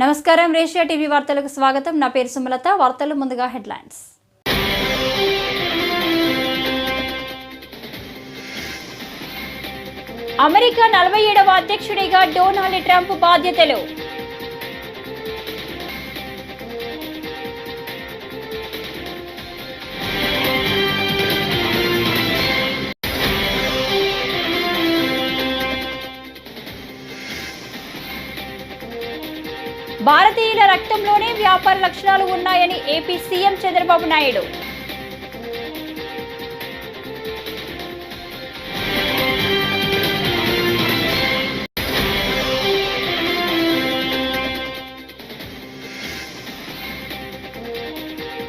నమస్కారం రేషియా టీవీ వార్తలకు స్వాగతం. నా పేరు సుమలత. వార్తలు ముందుగా హెడ్లైన్స్. అమెరికా 47వ అధ్యక్షుడిగా డొనాల్డ్ ట్రంప్ బాధ్యతలు. భారతీయుల రక్తంలోనే వ్యాపార లక్షణాలు ఉన్నాయని ఏపీ సీఎం చంద్రబాబు నాయుడు.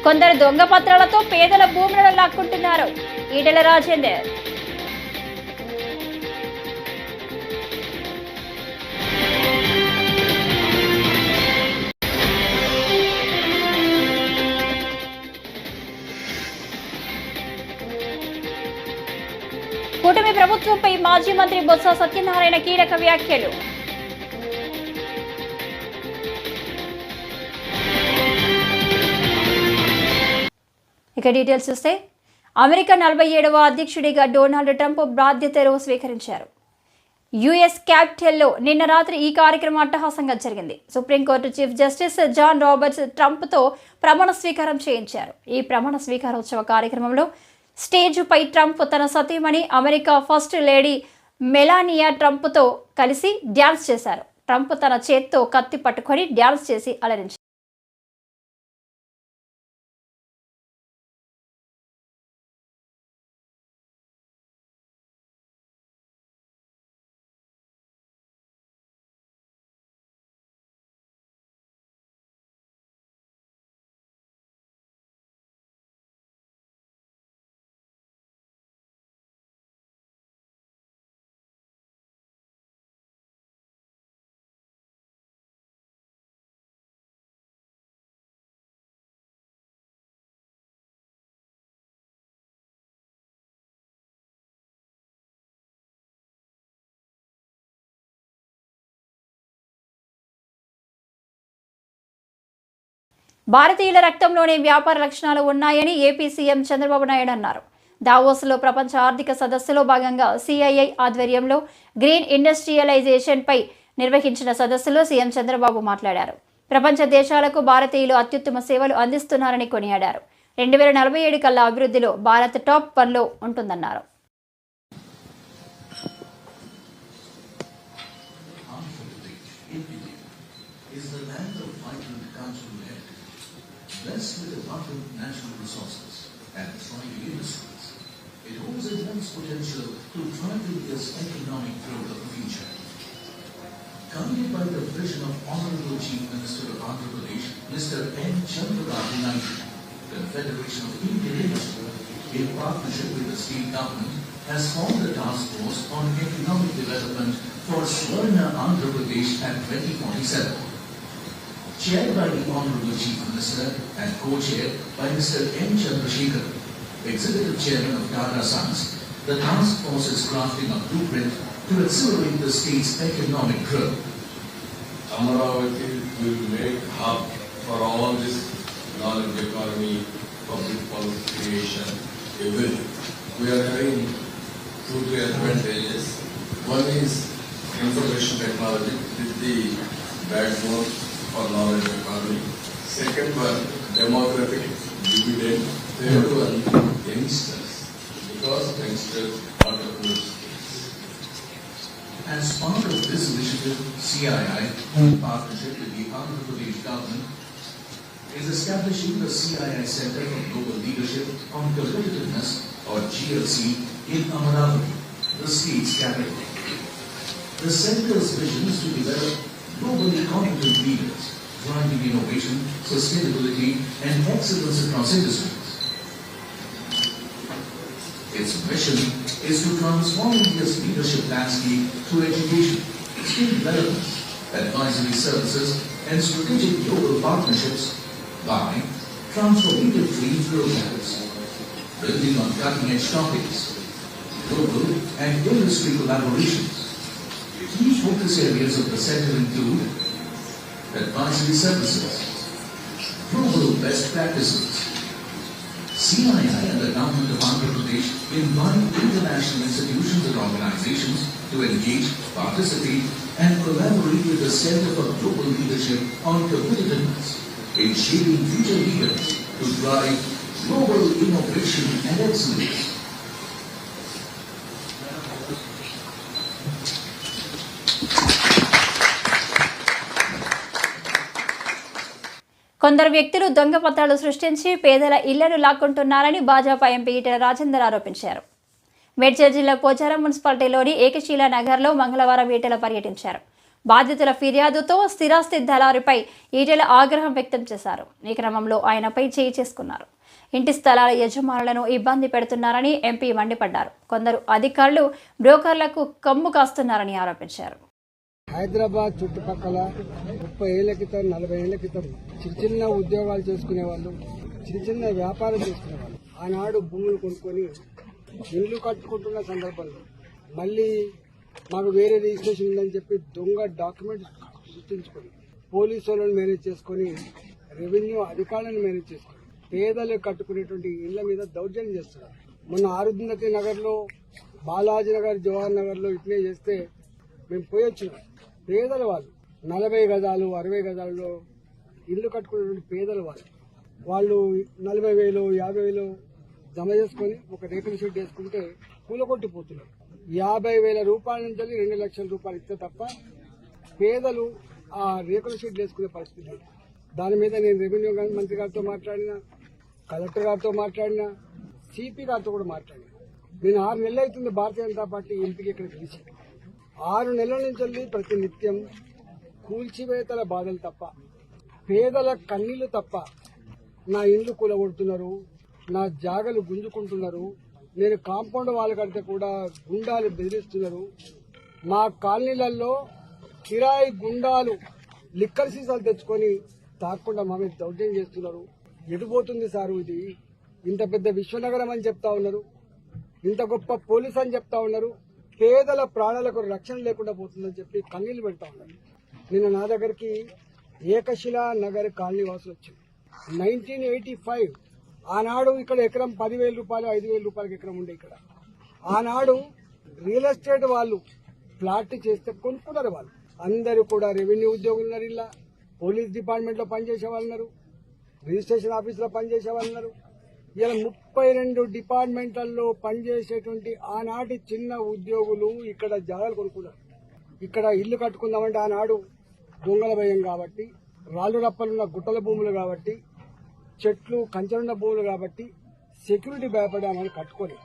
కొందరు దొంగ పత్రాలతో పేదల భూములను లాక్కుంటున్నారు. ఈటెల రాజేందర్. కూటమి ప్రభుత్వంపై మాజీ మంత్రి బొత్స సత్యనారాయణ కీలక వ్యాఖ్యలు. ఇక డీటెయిల్స్ చూస్తే, అమెరికా 47వ అధ్యక్షుడిగా డొనాల్డ్ ట్రంప్ బాధ్యతలు స్వీకరించారు. యుఎస్ క్యాపిటల్లో నిన్న రాత్రి ఈ కార్యక్రమం అట్టహాసంగా జరిగింది. Supreme court chief justice John Roberts ట్రంప్తో ప్రమాణ స్వీకారం చేయించారు. ఈ ప్రమాణ స్వీకారోత్సవ కార్యక్రమంలో స్టేజ్పై ట్రంప్ తన సతీమణి అమెరికా ఫస్ట్ లేడీ మెలానియా ట్రంప్తో కలిసి డ్యాన్స్ చేశారు. ట్రంప్ తన చేత్తో కత్తి పట్టుకొని డ్యాన్స్ చేసి అలరించారు. భారతీయుల రక్తంలోనే వ్యాపార లక్షణాలు ఉన్నాయని ఏపీ సీఎం చంద్రబాబు నాయుడు అన్నారు. దావోస్లో ప్రపంచ ఆర్థిక సదస్సులో భాగంగా సిఐఐ ఆధ్వర్యంలో గ్రీన్ ఇండస్ట్రియలైజేషన్పై నిర్వహించిన సదస్సులో సీఎం చంద్రబాబు మాట్లాడారు. ప్రపంచ దేశాలకు భారతీయులు అత్యుత్తమ సేవలు అందిస్తున్నారని కొనియాడారు. 2047 కల్లా అభివృద్ధిలో భారత్ టాప్ 1లో ఉంటుందన్నారు. Blessed with abundant natural resources and thriving industries, it holds immense potential to drive India's economic growth of the future. Guided by the vision of Honorable Chief Minister of Andhra Pradesh, Mr. N. Chandrababu Naidu, the Federation of Indian Industry, in partnership with the state government, has formed a task force on economic development for Swarna Andhra Pradesh at 2047. Chaired by the Honorable Chief Minister and co-chaired by Mr. N. Chandrasekhar, Executive Chairman of Tata Sons, the task force is crafting a blueprint to accelerate the state's economic growth. Amaravati will make hub for all this knowledge economy, public policy creation, everything. We are having 2-3 advantages. One is information technology with the backbone for knowledge economy. Second one, demographic dividend. Third one, youngsters, because youngsters are the most. As part of this initiative, CII, in partnership with the Andhra Pradesh government, is establishing the CII Center for Global Leadership on Competitiveness, or GLC, in Amaravati, the state's capital. The center's vision is to develop globally competent leaders, driving innovation, sustainability, and excellence across industries. Its mission is to transform India's leadership landscape through education, skill development, advisory services, and strategic global partnerships by transformative training programs, building on cutting-edge topics, global and industry collaborations. Key focus areas of the center include advisory services, global best practices. CII and the Government of Andhra Pradesh invite international institutions and organizations to engage, participate, and collaborate with the Center for Global Leadership on competitiveness in shaping future leaders to drive global innovation and excellence. కొందరు వ్యక్తులు దొంగ పత్రాలు సృష్టించి పేదల ఇళ్లను లాక్కుంటున్నారని Bhajapa MP Etela Rajender ఆరోపించారు. మేడ్చల్ జిల్లా పోచారం మున్సిపాలిటీలోని ఏకశిలా నగర్లో మంగళవారం ఈటెల పర్యటించారు. బాధితుల ఫిర్యాదుతో స్థిరాస్తి దళారుపై ఈటెల ఆగ్రహం వ్యక్తం చేశారు. ఈ క్రమంలో ఆయనపై చేయి చేసుకున్నారు. ఇంటి స్థలాల యజమానులను ఇబ్బంది పెడుతున్నారని ఎంపీ మండిపడ్డారు. కొందరు అధికారులు బ్రోకర్లకు కమ్ము కాస్తున్నారని ఆరోపించారు. హైదరాబాద్ చుట్టుపక్కల 30 ఏళ్ల క్రితం 40 ఏళ్ల క్రితం చిన్న ఉద్యోగాలు చేసుకునే వాళ్ళు, చిన్న వ్యాపారం చేసుకునే వాళ్ళు ఆనాడు భూములు కొనుక్కొని ఇల్లు కట్టుకుంటున్న సందర్భంలో మళ్ళీ మాకు వేరే రిజిస్ట్రేషన్ ఉందని చెప్పి దొంగ డాక్యుమెంట్స్ గుర్తించుకొని పోలీసు వాళ్ళని మేనేజ్ చేసుకొని రెవెన్యూ అధికారులను మేనేజ్ చేసుకొని పేదలు కట్టుకునేటువంటి ఇళ్ల మీద దౌర్జన్యం చేస్తున్నారు. మొన్న ఆరుంధతి నగర్లో, బాలాజీ నగర్, జవహర్ నగర్లో ఇట్లే చేస్తే మేము పోయి వచ్చినాం. పేదల వాళ్ళు 40 గజాలు 60 గజాలలో ఇల్లు కట్టుకునేటువంటి పేదల వాళ్ళు 40,000 50,000 జమ చేసుకొని ఒక రేకుల షెడ్ వేసుకుంటే కూలగొట్టిపోతున్నారు. 50,000 రూపాయల నుంచి 2 లక్షల రూపాయలు ఇస్తే తప్ప పేదలు ఆ రేకుల షెడ్ వేసుకునే పరిస్థితి లేదు. దాని మీద నేను రెవెన్యూ మంత్రి గారితో మాట్లాడినా, కలెక్టర్ గారితో మాట్లాడినా, సిపి గారితో కూడా మాట్లాడినా. నేను 6 నెలలు అవుతుంది భారతీయ జనతా పార్టీ ఎంపీకి ఇక్కడ గెలిచి. 6 నెలల నుంచి ప్రతి నిత్యం కూల్చివేతల బాధలు తప్ప, పేదల కన్నీళ్లు తప్ప, నా ఇండ్లు కూలగొడుతున్నారు, నా జాగలు గుంజుకుంటున్నారు, నేను కాంపౌండ్ వాళ్ళు కడితే కూడా గుండాలు బెదిరిస్తున్నారు, మా కాలనీలలో కిరాయి గుండాలు లిక్కర్ సీసాలు తెచ్చుకొని తాకుండా మా మీద దౌర్జన్యం చేస్తున్నారు. ఎటుపోతుంది సారు ఇది? ఇంత పెద్ద విశ్వనగరం అని చెప్తా ఉన్నారు, ఇంత గొప్ప పోలీస్ అని చెప్తా ఉన్నారు, పేదల ప్రాణాలకు రక్షణ లేకుండా పోతుందని చెప్పి కన్నీళ్లు పెడతా ఉన్నారు. నిన్న నా దగ్గరికి ఏకశిలా నగర్ కాలనీ వాసులు వచ్చింది. 1985 ఆనాడు ఇక్కడ ఎకరం 10,000 రూపాయలు 5,000 రూపాయలకి ఎకరం ఉండే. ఇక్కడ ఆనాడు రియల్ ఎస్టేట్ వాళ్ళు ఫ్లాట్ చేస్తే కొనుక్కున్నారు. వాళ్ళు అందరూ కూడా రెవెన్యూ ఉద్యోగులు ఉన్నారు, ఇలా పోలీస్ డిపార్ట్మెంట్ లో పనిచేసే వాళ్ళు ఉన్నారు, రిజిస్ట్రేషన్ ఆఫీస్ లో పనిచేసే వాళ్ళు ఉన్నారు. ఇలా 32 డిపార్ట్మెంట్లలో పనిచేసేటువంటి ఆనాటి చిన్న ఉద్యోగులు ఇక్కడ జాగాలు కొనుక్కున్నారు. ఇక్కడ ఇల్లు కట్టుకుందామంటే ఆనాడు దొంగల భయం కాబట్టి, రాళ్ళు రప్పలున్న గుట్టల భూములు కాబట్టి, చెట్లు కంచెలున్న భూములు కాబట్టి సెక్యూరిటీ భయపడి ఆమెను కట్టుకొని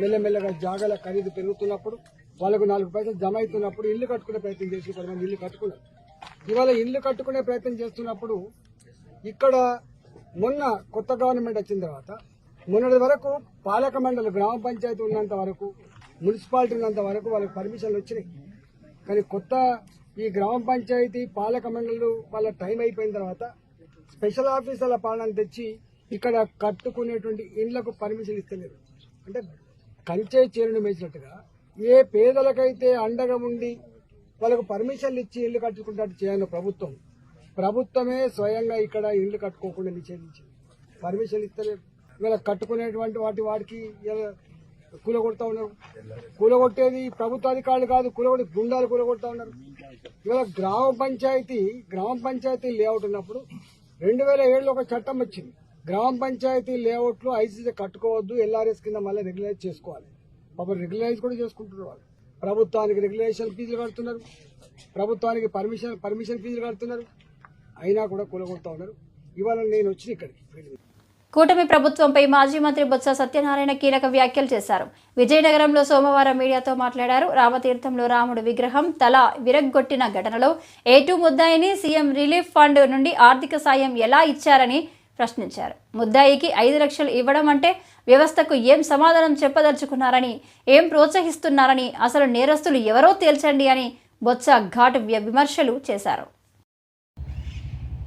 మెల్లమెల్లగా జాగాల ఖరీదు పెరుగుతున్నప్పుడు, వాళ్ళకు 4 పైసలు జమ అవుతున్నప్పుడు ఇల్లు కట్టుకునే ప్రయత్నం చేసి కొంతమంది ఇల్లు కట్టుకున్నారు. ఇవాళ ఇల్లు కట్టుకునే ప్రయత్నం చేస్తున్నప్పుడు ఇక్కడ మొన్న కొత్త గవర్నమెంట్ వచ్చిన తర్వాత మొన్నటి వరకు పాలక మండలి గ్రామ పంచాయతీ ఉన్నంత వరకు, మున్సిపాలిటీ ఉన్నంత వరకు వాళ్ళకి పర్మిషన్లు వచ్చినాయి. కానీ కొత్త ఈ గ్రామ పంచాయతీ పాలక మండలి వాళ్ళ టైం అయిపోయిన తర్వాత స్పెషల్ ఆఫీసర్ల పాలనను తెచ్చి ఇక్కడ కట్టుకునేటువంటి ఇండ్లకు పర్మిషన్ ఇస్తలేరు. అంటే కంచే చేరును మేసినట్టుగా ఏ పేదలకైతే అండగా ఉండి వాళ్ళకు పర్మిషన్లు ఇచ్చి ఇల్లు కట్టుకుంటాడు చేయను ప్రభుత్వమే స్వయంగా ఇక్కడ ఇల్లు కట్టుకోకుండా నిషేధించింది. పర్మిషన్ ఇస్తలేదు. ఇవాళ కట్టుకునేటువంటి వాటికి కూలగొడతా ఉన్నారు. కూలగొట్టేది ప్రభుత్వ అధికారులు కాదు, కూలగొట్టి గుండాలు కూలగొడతా ఉన్నారు. ఇవాళ గ్రామ పంచాయతీ లేఅవుట్ ఉన్నప్పుడు 2007లో ఒక చట్టం వచ్చింది. గ్రామ పంచాయతీ లేఅవుట్లు ఐసీసీ కట్టుకోవద్దు, ఎల్ఆర్ఎస్ కింద మళ్ళీ రెగ్యులైజ్ చేసుకోవాలి. పాపం రెగ్యులైజ్ కూడా చేసుకుంటున్నారు. వాళ్ళు ప్రభుత్వానికి రెగ్యులేషన్ ఫీజులు కడుతున్నారు, ప్రభుత్వానికి పర్మిషన్ ఫీజులు కడుతున్నారు, అయినా కూడా కూలగొడతా ఉన్నారు. ఇవాళ నేను వచ్చి ఇక్కడికి కూటమి ప్రభుత్వంపై మాజీ మంత్రి బొత్స సత్యనారాయణ కీలక వ్యాఖ్యలు చేశారు. విజయనగరంలో సోమవారం మీడియాతో మాట్లాడారు. రామతీర్థంలో రాముడు విగ్రహం తల విరగ్గొట్టిన ఘటనలో A2 ముద్దాయిని సీఎం రిలీఫ్ ఫండ్ నుండి ఆర్థిక సాయం ఎలా ఇచ్చారని ప్రశ్నించారు. ముద్దాయికి 5 లక్షలు ఇవ్వడం అంటే వ్యవస్థకు ఏం సమాధానం చెప్పదలుచుకున్నారని, ఏం ప్రోత్సహిస్తున్నారని, అసలు నేరస్తులు ఎవరో తేల్చండి అని బొత్స ఘాటు విమర్శలు చేశారు.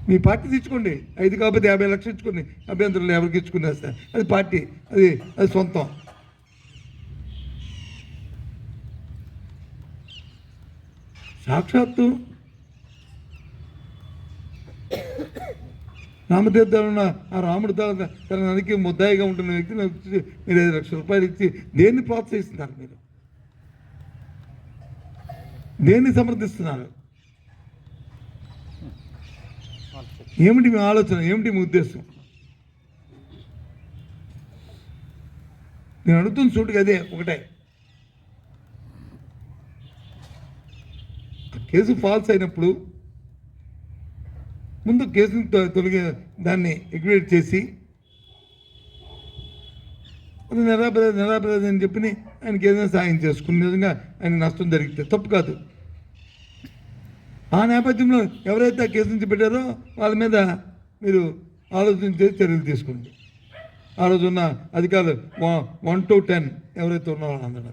మీ పార్టీ తెచ్చుకోండి, 5 కాకపోతే 50 లక్షలు ఇచ్చుకోండి, అభ్యంతరులు ఎవరికి ఇచ్చుకునేస్తారు, అది పార్టీ, అది సొంతం. సాక్షాత్తు రామతీర్థంలో ఉన్న ఆ రాముడు తన నదికి ముద్దాయిగా ఉంటున్న వ్యక్తిని వచ్చి మీరు 5 లక్షల రూపాయలు ఇచ్చి దేన్ని ప్రోత్సహిస్తున్నారు? మీరు దేన్ని సమర్థిస్తున్నారు? ఏమిటి మీ ఆలోచన? ఏమిటి మీ ఉద్దేశం? నేను అడుగుతున్న చోటుకి అదే ఒకటే. కేసు ఫాల్స్ అయినప్పుడు ముందు కేసుని తొలగి దాన్ని ఎగ్వేట్ చేసి అది నిరాపరాధి అని చెప్పి ఆయనకి ఏదైనా సాయం చేసుకుని నిజంగా ఆయన నష్టం జరిగితే తప్పు కాదు. ఆ నేపథ్యంలో ఎవరైతే ఆ కేసు నుంచి పెట్టారో వాళ్ళ మీద మీరు ఆలోచించి చర్యలు తీసుకోండి. ఆ రోజు ఉన్న అధికారులు 1 to 10 ఎవరైతే ఉన్నారో వాళ్ళందరూ,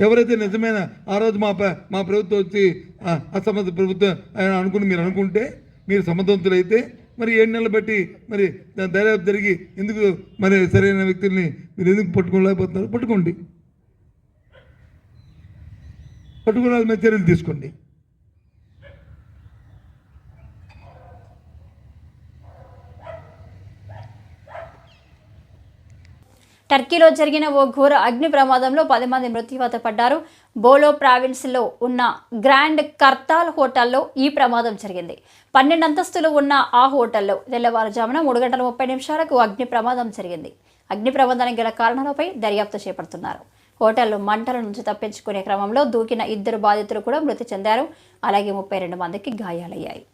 ఎవరైతే నిజమైన ఆ రోజు మా ప్రభుత్వం వచ్చి అసమర్థ ప్రభుత్వం ఆయన అనుకుని మీరు అనుకుంటే, మీరు సమర్థవంతులైతే మరి 7 నెలలు బట్టి మరి దర్యాప్తు జరిగి ఎందుకు మరి సరైన వ్యక్తుల్ని మీరు ఎందుకు పట్టుకోలేకపోతున్నారు? పట్టుకోండి, పట్టుకోవాలి, మీద చర్యలు తీసుకోండి. టర్కీలో జరిగిన ఓ ఘోర అగ్ని ప్రమాదంలో 10 మంది మృత్యువాత పడ్డారు. బోలో ప్రావిన్స్లో ఉన్న గ్రాండ్ కర్తాల్ హోటల్లో ఈ ప్రమాదం జరిగింది. 12 అంతస్తులు ఉన్న ఆ హోటల్లో తెల్లవారుజామున 3:30 అగ్ని ప్రమాదం జరిగింది. అగ్ని ప్రమాదానికి గల కారణాలపై దర్యాప్తు చేపడుతున్నారు. హోటల్లో మంటల నుంచి తప్పించుకునే క్రమంలో దూకిన 2 బాధితులు కూడా మృతి చెందారు. అలాగే 32 మందికి గాయాలయ్యాయి.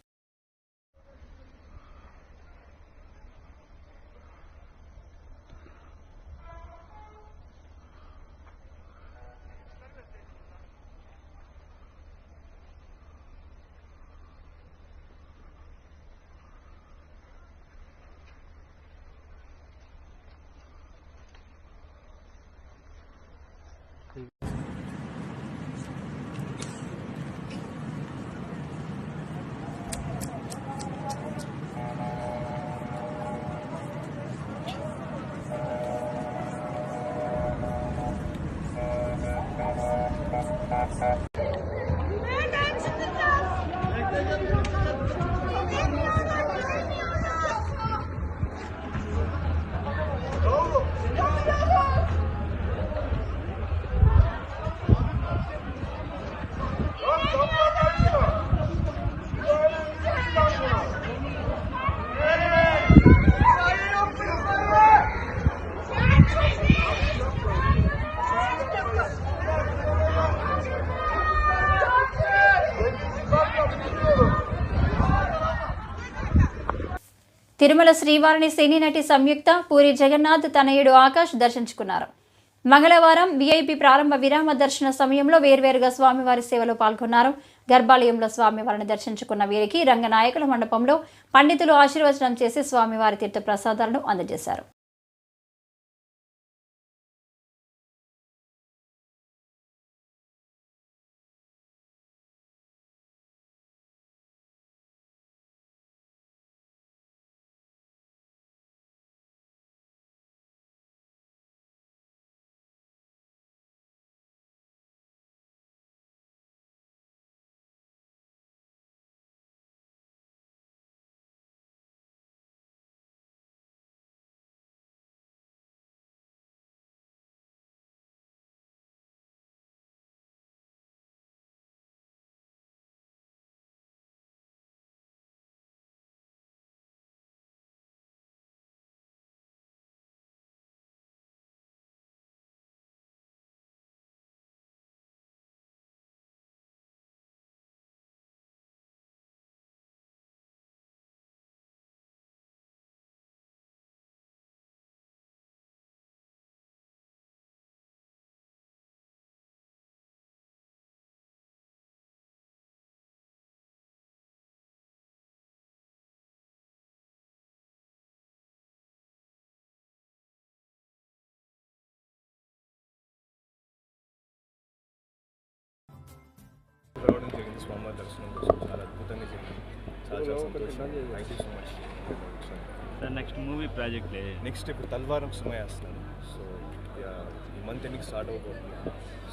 తిరుమల శ్రీవారిని సినీ నటి సంయుక్త, పూరి జగన్నాథ్ తనయుడు ఆకాష్ దర్శించుకున్నారు. మంగళవారం వీఐపీ ప్రారంభ విరామ దర్శన సమయంలో వేర్వేరుగా స్వామివారి సేవలో పాల్గొన్నారు. గర్భాలయంలో స్వామివారిని దర్శించుకున్న వీరికి రంగనాయకుల మండపంలో పండితులు ఆశీర్వచనం చేసి స్వామివారి తీర్థ ప్రసాదాలను అందజేశారు. రావడం జరిగింది. స్వామివారి దర్శనం కోసం చాలా అద్భుతంగా జరిగింది. చాలా సంతోషం. Thank you so much. Sir next movie project next ఇప్పుడు తల్వారం సమయ వస్తున్నాను. సో ఈ మంత్ ఎండింగ్ స్టార్ట్ అవబోతుంది.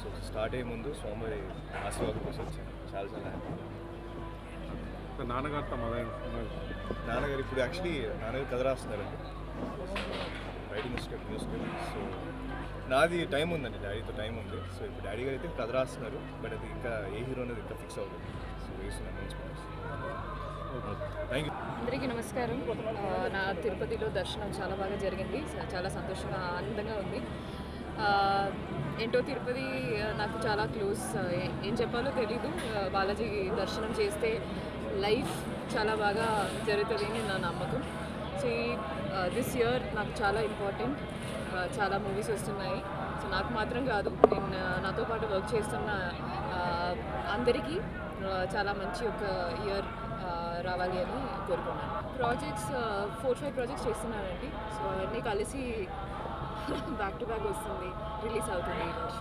సో స్టార్ట్ అయ్యే ముందు స్వామివారి ఆశీర్వాదం కోసం వచ్చాను. చాలా హ్యాపీ. నాన్నగారితో నాన్నగారు ఇప్పుడు యాక్చువల్లీ నాన్నగారు కథ రాస్తున్నారండి, రైటింగ్ స్క్రిప్ట్. సో నాది టైం ఉందండి, డాడీతో టైం ఉంది. సో ఇప్పుడు డాడీ గారు అయితే కథ రాస్తున్నారు, బట్ అది ఇంకా ఏ హీరో అనేది ఇంకా ఫిక్స్ అవుతుంది. సో వేస్తున్నాను. Thank you. అందరికీ నమస్కారం. నా తిరుపతిలో దర్శనం చాలా బాగా జరిగింది, చాలా సంతోషంగా ఆనందంగా ఉంది. ఏంటో తిరుపతి నాకు చాలా క్లోజ్, ఏం చెప్పాలో తెలీదు. బాలాజీ దర్శనం చేస్తే లైఫ్ చాలా బాగా జరుగుతుంది అని నా నమ్మకం. సో దిస్ ఇయర్ నాకు చాలా ఇంపార్టెంట్, చాలా మూవీస్ వస్తున్నాయి. సో నాకు మాత్రం కాదు, నేను నాతో పాటు వర్క్ చేస్తున్న అందరికీ చాలా మంచి ఒక ఇయర్ రావాలి అని కోరుకున్నాను. ప్రాజెక్ట్స్ 4-5 ప్రాజెక్ట్స్ చేస్తున్నానండి. సో అన్నీ కలిసి బ్యాక్ టు బ్యాక్ వస్తుంది, రిలీజ్ అవుతుంది ఈరోజు.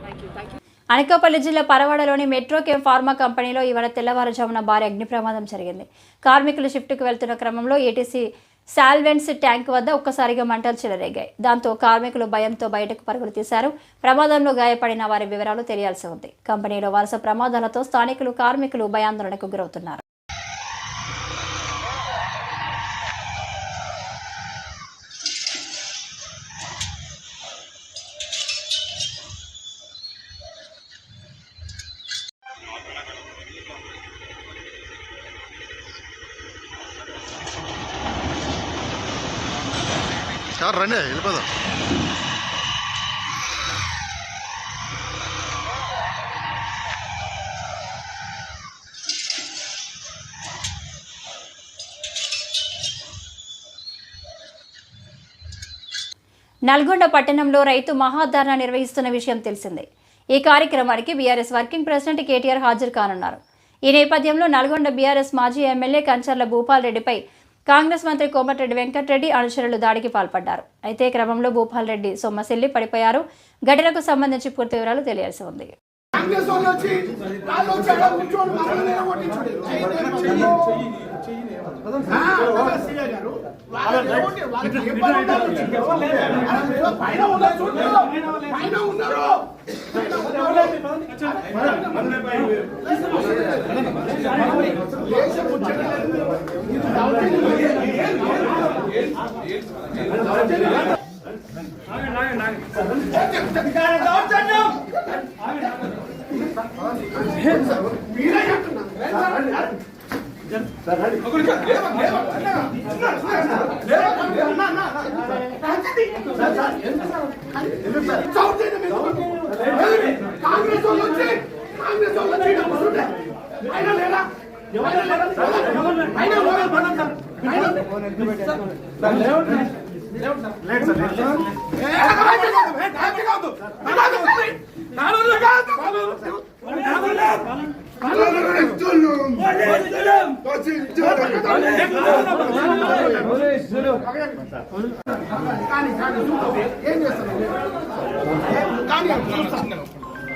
Thank you. అనకాపల్లి జిల్లా పరవాడలోని మెట్రోకేమ్ ఫార్మా కంపెనీలో ఇవాళ తెల్లవారుజామున భారీ అగ్ని ప్రమాదం జరిగింది. కార్మికులు షిఫ్ట్కు వెళ్తున్న క్రమంలో ఏటీసీ సాల్వెంట్స్ ట్యాంక్ వద్ద ఒక్కసారిగా మంటలు చెలరేగాయి. దాంతో కార్మికులు భయంతో బయటకు పరుగులు తీశారు. ప్రమాదంలో గాయపడిన వారి వివరాలు తెలియాల్సి ఉంది. కంపెనీలో వరుస ప్రమాదాలతో స్థానికులు, కార్మికులు భయాందోళనకు గురవుతున్నారు. రండి వెళ్ళిపోదాం. నల్గొండ పట్టణంలో రైతు మహాధర్నా నిర్వహిస్తున్న విషయం తెలిసిందే. ఈ కార్యక్రమానికి బీఆర్ఎస్ వర్కింగ్ ప్రెసిడెంట్ కేటీఆర్ హాజరు కానున్నారు. ఈ నేపథ్యంలో నల్గొండ బీఆర్ఎస్ మాజీ ఎమ్మెల్యే కంచర్ల భూపాల్ రెడ్డిపై కాంగ్రెస్ మంత్రి కోమటిరెడ్డి వెంకటరెడ్డి అనుచరులు దాడికి పాల్పడ్డారు. అయితే క్రమంలో భూపాల్ రెడ్డి సొమ్మసిల్లి పడిపోయారు. ఘటనకు సంబంధించి పూర్తి వివరాలు తెలియాల్సి ఉంది.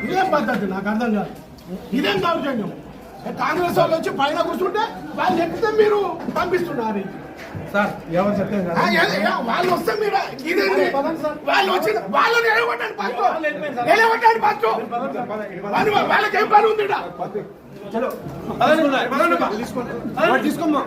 ఇదేం పద్ధతి నాకు అర్థం కాదు. ఇదేం దౌర్జన్యం? కాంగ్రెస్ వాళ్ళు వచ్చి పైన కూర్చుంటే వాళ్ళు ఎక్కితే మీరు పంపిస్తున్నారు. వాళ్ళు వస్తే మీరు ఇదేంటి? వాళ్ళు వచ్చి వాళ్ళని ఎలగొట్టండి ఫస్ట్. వాళ్ళకి ఏం పని ఉంది? తీసుకోమ్మా.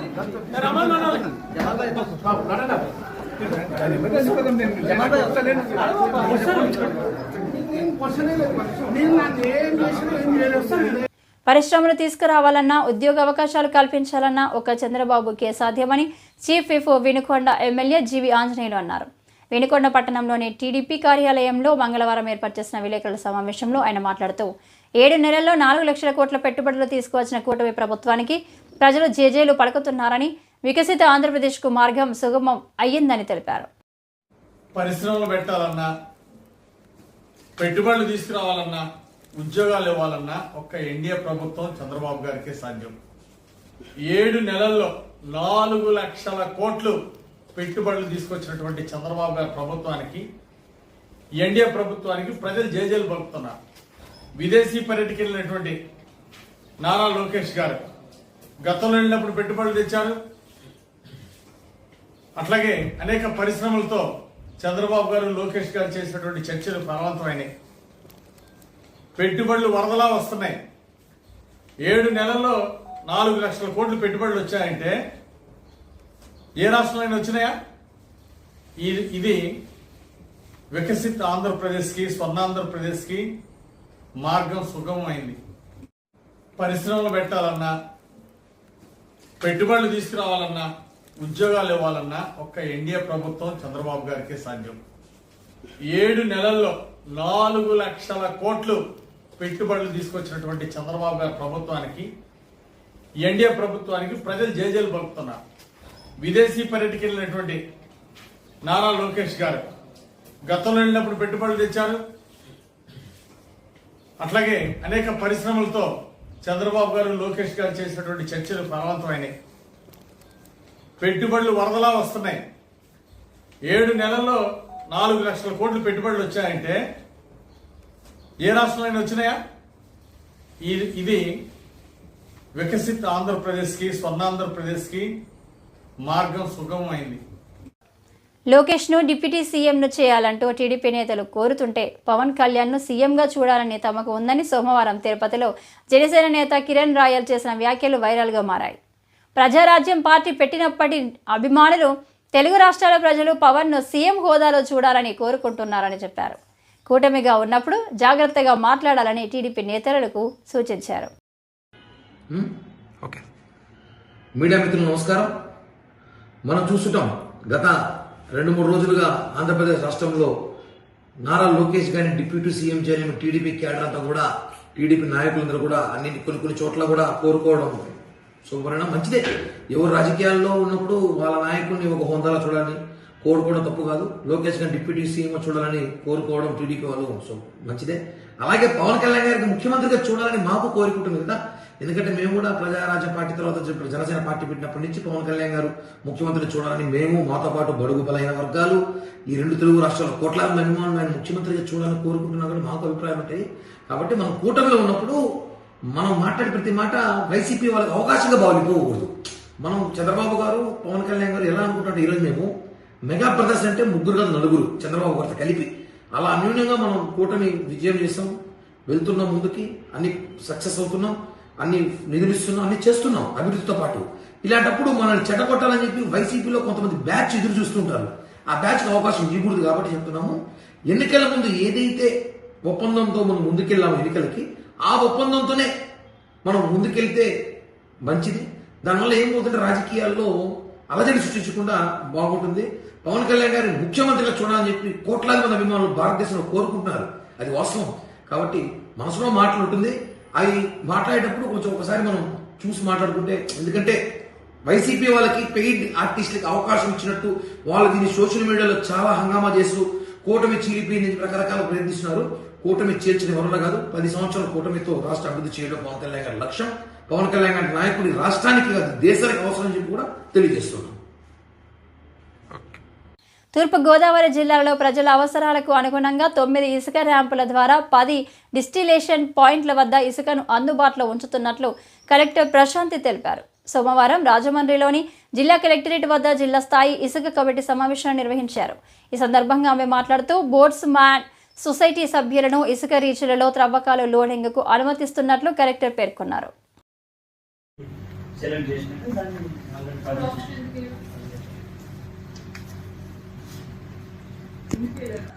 పరిశ్రమలు తీసుకురావాలన్నా, ఉద్యోగ అవకాశాలు కల్పించాలన్నా ఒక చంద్రబాబుకే సాధ్యమని చీఫ్ విప్ వినుకొండ ఎమ్మెల్యే జీవి ఆంజనేయులు అన్నారు. వినుకొండ పట్టణంలోని టీడీపీ కార్యాలయంలో మంగళవారం ఏర్పాటు చేసిన విలేకరుల సమావేశంలో ఆయన మాట్లాడుతూ 7 నెలల్లో 4 లక్షల కోట్ల పెట్టుబడులు తీసుకువచ్చిన కూటమి ప్రభుత్వానికి ప్రజలు జేజేలు పలుకుతున్నారని, వికసిత ఆంధ్రప్రదేశ్కు మార్గం సుగమం అయ్యిందని తెలిపారు. పరిశ్రమలు పెట్టాలన్నా, పెట్టుబడులు తీసుకురావాలన్నా, ఉద్యోగాలు ఇవ్వాలన్నా ఒక్క ఎన్డీఏ ప్రభుత్వం చంద్రబాబు గారికే సాధ్యం. 7 నెలల్లో 4 లక్షల కోట్లు పెట్టుబడులు తీసుకొచ్చినటువంటి చంద్రబాబు గారి ప్రభుత్వానికి, ఎన్డీఏ ప్రభుత్వానికి ప్రజలు జేజేలు పలుకుతున్నారు. విదేశీ పర్యటనకి వెళ్ళినటువంటి నారా లోకేష్ గారు గతంలో వెళ్ళినప్పుడు పెట్టుబడులు తెచ్చారు. అట్లాగే అనేక పరిశ్రమలతో చంద్రబాబు గారు, లోకేష్ గారు చేసినటువంటి చర్చలు ఫలవంతమైనాయి. పెట్టుబడులు వరదలా వస్తున్నాయి. 7 నెలల్లో 4 లక్షల కోట్లు పెట్టుబడులు వచ్చాయంటే ఏ రాష్ట్రంలో వచ్చినాయా? ఇది వికసిత్ ఆంధ్రప్రదేశ్కి, స్వర్ణాంధ్రప్రదేశ్కి మార్గం సుగమమైంది. పరిశ్రమలు పెట్టాలన్నా, పెట్టుబడులు తీసుకురావాలన్నా, ఉద్యోగాలు ఇవ్వాలన్నా ఒక్క ఎన్డీఏ ప్రభుత్వం చంద్రబాబు గారికి సాధ్యం. 7 నెలల్లో 4 లక్షల కోట్లు పెట్టుబడులు తీసుకొచ్చినటువంటి చంద్రబాబు గారి ప్రభుత్వానికి, ఎన్డీఏ ప్రభుత్వానికి ప్రజలు జేజేలు పలుకుతున్నారు. విదేశీ పర్యటనకి వెళ్ళినటువంటి నారా లోకేష్ గారు గతంలో వెళ్ళినప్పుడు పెట్టుబడులు తెచ్చారు. అట్లాగే అనేక పరిశ్రమలతో చంద్రబాబు గారు, లోకేష్ గారు చేసినటువంటి చర్చలు ఫలవంతమైనవి. పెట్టుబడులు వరదలా వస్తున్నాయి. 7 నెలల్లో 4 లక్షల కోట్లు పెట్టుబడులు వచ్చాయంటే ఏ రాష్ట్రంలో వచ్చినాయా? ఇది వికసిత్ ఆంధ్రప్రదేశ్కి, స్వర్ణాంధ్రప్రదేశ్కి మార్గం సుగమమైంది. లోకేష్ను డిప్యూటీ సీఎంను చేయాలంటూ టీడీపీ నేతలు కోరుతుంటే పవన్ కళ్యాణ్ను సీఎంగా చూడాలని తమకు ఉందని సోమవారం తిరుపతిలో జనసేన నేత కిరణ్ రాయల్ చేసిన వ్యాఖ్యలు వైరల్గా మారాయి. ప్రజారాజ్యం పార్టీ పెట్టినప్పటి అభిమానులు తెలుగు రాష్ట్రాల ప్రజలు పవన్ను సీఎం హోదాలో చూడాలని కోరుకుంటున్నారని చెప్పారు. కూటమిగా ఉన్నప్పుడు జాగ్రత్తగా మాట్లాడాలని టీడీపీ నేతలకు సూచించారు. ఓకే, మీడియా మిత్రులు నమస్కారం. మనం చూస్తుంటాం గత 2-3 రోజులుగా ఆంధ్రప్రదేశ్ రాష్ట్రంలో నారా లోకేష్ గారిని డిప్యూటీ సీఎం చేయలేని టీడీపీ క్యాడర్ అంతా కూడా, టీడీపీ నాయకులందరూ కూడా కొన్ని చోట్ల కూడా కోరుకోవడం శుభపరిణామం, మంచిదే. ఎవరు రాజకీయాల్లో ఉన్నప్పుడు వాళ్ళ నాయకుడిని ఒక హోదాలో చూడాలని కోరుకోవడం తప్పు కాదు. లోకేష్ గారిని డిప్యూటీ సీఎం చూడాలని కోరుకోవడం టీడీపీ వాళ్ళు మంచిదే. అలాగే పవన్ కళ్యాణ్ గారికి ముఖ్యమంత్రిగా చూడాలని మాకు కోరుకుంటుంది కదా. ఎందుకంటే మేము కూడా ప్రజారాజ్య పార్టీ తర్వాత జనసేన పార్టీ పెట్టినప్పటి నుంచి పవన్ కళ్యాణ్ గారు ముఖ్యమంత్రిని చూడాలని మేము, మాతో పాటు బడుగు బలైన వర్గాలు, ఈ 2 తెలుగు రాష్ట్రాల కోట్లాది అభిమానులు ఆయన ముఖ్యమంత్రిగా చూడాలని కోరుకుంటున్నా కూడా మాకు అభిప్రాయం ఉంటాయి. కాబట్టి మనం కూటమిలో ఉన్నప్పుడు మనం మాట్లాడే ప్రతి మాట వైసీపీ వాళ్ళకి అవకాశంగా భావిపోకూడదు. మనం చంద్రబాబు గారు, పవన్ కళ్యాణ్ గారు ఎలా అనుకుంటుంటే ఈరోజు మేము మెగా బ్రదర్స్ అంటే 3 కాదు 9 చంద్రబాబు గారితో కలిపి అలా అన్యూన్యంగా మనం కూటమి విజయం చేస్తాం, వెళ్తున్నాం ముందుకి, అన్ని సక్సెస్ అవుతున్నాం, అన్ని నిధులిస్తున్నాం, అన్ని చేస్తున్నాం అభివృద్ధితో పాటు. ఇలాంటప్పుడు మనల్ని చెడగొట్టాలని చెప్పి వైసీపీలో కొంతమంది బ్యాచ్ ఎదురు చూస్తుంటారు. ఆ బ్యాచ్కి అవకాశం ఇవ్వకూడదు కాబట్టి చెప్తున్నాము. ఎన్నికల ముందు ఏదైతే ఒప్పందంతో మనం ముందుకెళ్ళాము ఎన్నికలకి, ఆ ఒప్పందంతోనే మనం ముందుకెళ్తే మంచిది. దానివల్ల ఏమవుతుంటే రాజకీయాల్లో అలజడి సృష్టించకుండా బాగుంటుంది. పవన్ కళ్యాణ్ గారిని ముఖ్యమంత్రిగా చూడాలని చెప్పి కోట్లాది మంది అభిమానులు భారతదేశంలో కోరుకుంటున్నారు. అది వాస్తవం. కాబట్టి మనసులో మాట్లాడుతుంది. అవి మాట్లాడేటప్పుడు కొంచెం ఒకసారి మనం చూసి మాట్లాడుకుంటే, ఎందుకంటే వైసీపీ వాళ్ళకి పెయిడ్ ఆర్టిస్టులకి అవకాశం ఇచ్చినట్టు వాళ్ళు దీన్ని సోషల్ మీడియాలో చాలా హంగామా చేస్తూ కూటమి చీలిపి రకరకాల ప్రయత్నిస్తున్నారు. కూటమి చేర్చిన ఎవరన్నా కాదు. 10 సంవత్సరాల కూటమితో రాష్ట్ర అభివృద్ధి చేయడం పవన్ కళ్యాణ్ గారి లక్ష్యం. పవన్ కళ్యాణ్ గారి నాయకుడి రాష్ట్రానికి కాదు దేశానికి అవసరం చెప్పి కూడా తెలియజేస్తున్నాం. తూర్పుగోదావరి జిల్లాలో ప్రజల అవసరాలకు అనుగుణంగా 9 ఇసుక ర్యాంపుల ద్వారా 10 డిస్టిలేషన్ పాయింట్ల వద్ద ఇసుకను అందుబాటులో ఉంచుతున్నట్లు కలెక్టర్ ప్రశాంతి తెలిపారు. సోమవారం రాజమండ్రిలోని జిల్లా కలెక్టరేట్ వద్ద జిల్లా స్థాయి ఇసుక కమిటీ సమావేశాన్ని నిర్వహించారు. ఈ సందర్భంగా ఆమె మాట్లాడుతూ బోట్స్ మ్యాన్ సొసైటీ సభ్యులను ఇసుక రీచ్లలో త్రవ్వకాలు లోడింగ్కు అనుమతిస్తున్నట్లు కలెక్టర్ పేర్కొన్నారు.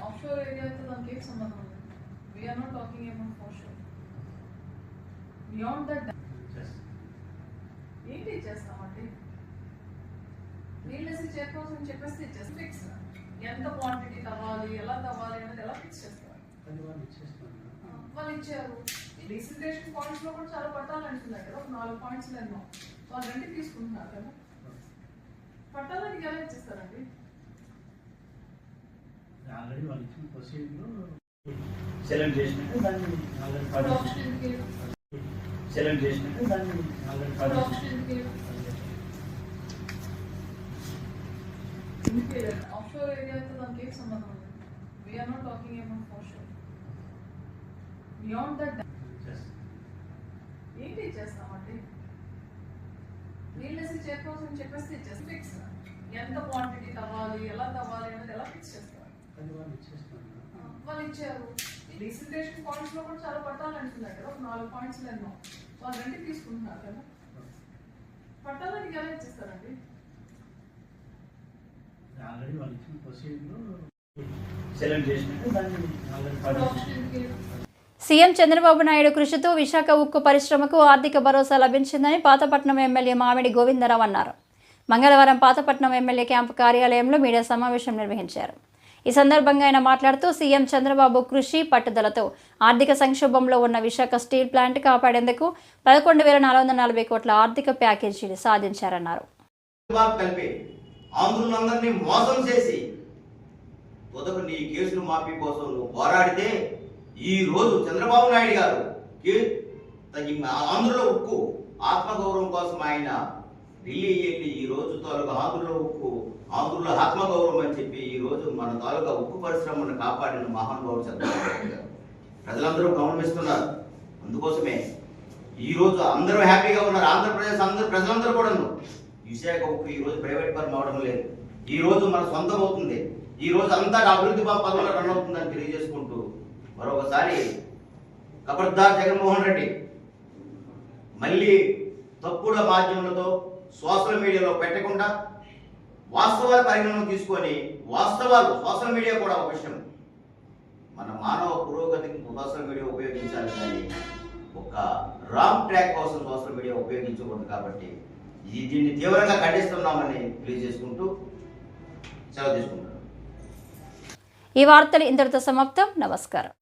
ఆఫ్షోర్ ఏరియా అయితే దానికి ఏం సంబంధం ఉంది. We are not talking about offshore. Beyond that ఏంటి చేస్తామండి? నీళ్ళేసి చేరుకోవాల్సి చెప్పేస్తే ఇచ్చేస్తాం. ఫిక్స్ ఎంత క్వాంటిటీ తవ్వాలి, ఎలా తవ్వాలి అనేది ఎలా ఫిక్స్ చేస్తారు. వాళ్ళు ఇచ్చారు. డీసిల్టేషన్ పాయింట్స్ లో కూడా చాలా పట్టాలు అంటున్నారు కదా, 4 పాయింట్స్ ఎన్నో వాళ్ళు రెంట్ తీసుకుంటున్నారు కదా. పట్టాలని ఎలా ఇచ్చేస్తారండి? ఆల్రెడీ వాళ్ళు ఇచ్చిన ప్రొసీడింగ్లో సెలెక్ట్ చేసినట్టు దాన్ని సెలెక్ట్ చేసినట్టు దాన్ని ఆఫ్షోర్ ఏరియా అయితే దానికి ఏం సంబంధం ఉంది. We are not talking about offshore. Beyond that ఏంటి చేస్తామండి? నీళ్ళేసి చేరుకోవాల్సి చెప్పేస్తే ఇచ్చేస్తాం. ఫిక్స్ ఎంత క్వాంటిటీ తవ్వాలి, ఎలా తవ్వాలి అనేది ఎలా ఫిక్స్ చేస్తారు. వాళ్ళు ఇచ్చారు. డీసిల్టేషన్ పాయింట్స్ లో కూడా చాలా పట్టాలు అంటున్నారు కదా, 4 పాయింట్స్ ఎన్నో వాళ్ళు రెంట్ తీసుకుంటున్నారు కదా. ఆల్రెడీ వాళ్ళు ఇచ్చిన ప్రొసీడింగ్లో సెలెక్ట్ చేసినట్టు దాన్ని ఆల్రెడీ సీఎం చంద్రబాబు నాయుడు కృషితో విశాఖ ఉక్కు పరిశ్రమకు ఆర్థిక భరోసా లభించిందని పాతపట్నం ఎమ్మెల్యే మామిడి గోవిందరావు అన్నారు. మంగళవారం పాతపట్నం ఎమ్మెల్యే క్యాంపు కార్యాలయంలో మీడియా సమావేశం నిర్వహించారు. ఈ సందర్భంగా ఆయన మాట్లాడుతూ సీఎం చంద్రబాబు కృషి పట్టుదలతో ఆర్థిక సంక్షోభంలో ఉన్న విశాఖ స్టీల్ ప్లాంట్ కాపాడేందుకు 11,440 కోట్ల ఆర్థిక ప్యాకేజీని సాధించారన్నారు. ఆంధ్రులందరినీ మోసం చేసి మొదటి నీ కేసులు మాఫీ కోసం నువ్వు పోరాడితే ఈ రోజు చంద్రబాబు నాయుడు గారు ఆంధ్రుల ఉక్కు ఆత్మగౌరవం కోసం ఆయన ఢిల్లీ వెళ్ళి ఈ రోజు తాలూకా ఆంధ్రుల ఉక్కు ఆంధ్రుల ఆత్మగౌరవం అని చెప్పి ఈ రోజు మన తాలూకా ఉక్కు పరిశ్రమను కాపాడిన మహానుభావుడు చంద్రబాబు నాయుడు గారు ప్రజలందరూ గమనిస్తున్నారు. అందుకోసమే ఈ రోజు అందరూ హ్యాపీగా ఉన్నారు. ఆంధ్రప్రదేశ్ ప్రజలందరూ కూడాను విశాఖ ఉక్కు ఈ రోజు ప్రైవేట్ పరం అవడం లేదు. ఈ రోజు మన సొంతం అవుతుంది. ఈ రోజు అంతా అభివృద్ధి పదంలో రన్ అవుతుందని తెలియజేసుకుంటూ మరొకసారి ఖబర్దార్ జగన్మోహన్ రెడ్డి మళ్ళీ తప్పుడు మాధ్యమాలతో సోషల్ మీడియాలో పెట్టకుండా వాస్తవాల పరిగణన తీసుకొని వాస్తవాలు సోషల్ మీడియా కూడా ఒక విషయం మన మానవ పురోగతికి సోషల్ మీడియా ఉపయోగించాలి కానీ ఒక రాంగ్ ట్రాక్ కోసం సోషల్ మీడియా ఉపయోగించకూడదు. కాబట్టి దీన్ని తీవ్రంగా ఖండిస్తున్నామని తెలియజేసుకుంటూ సెలవు తీసుకుంటున్నాను. ఈ వార్తలు ఇంతటితో సమాప్తం. నమస్కారం.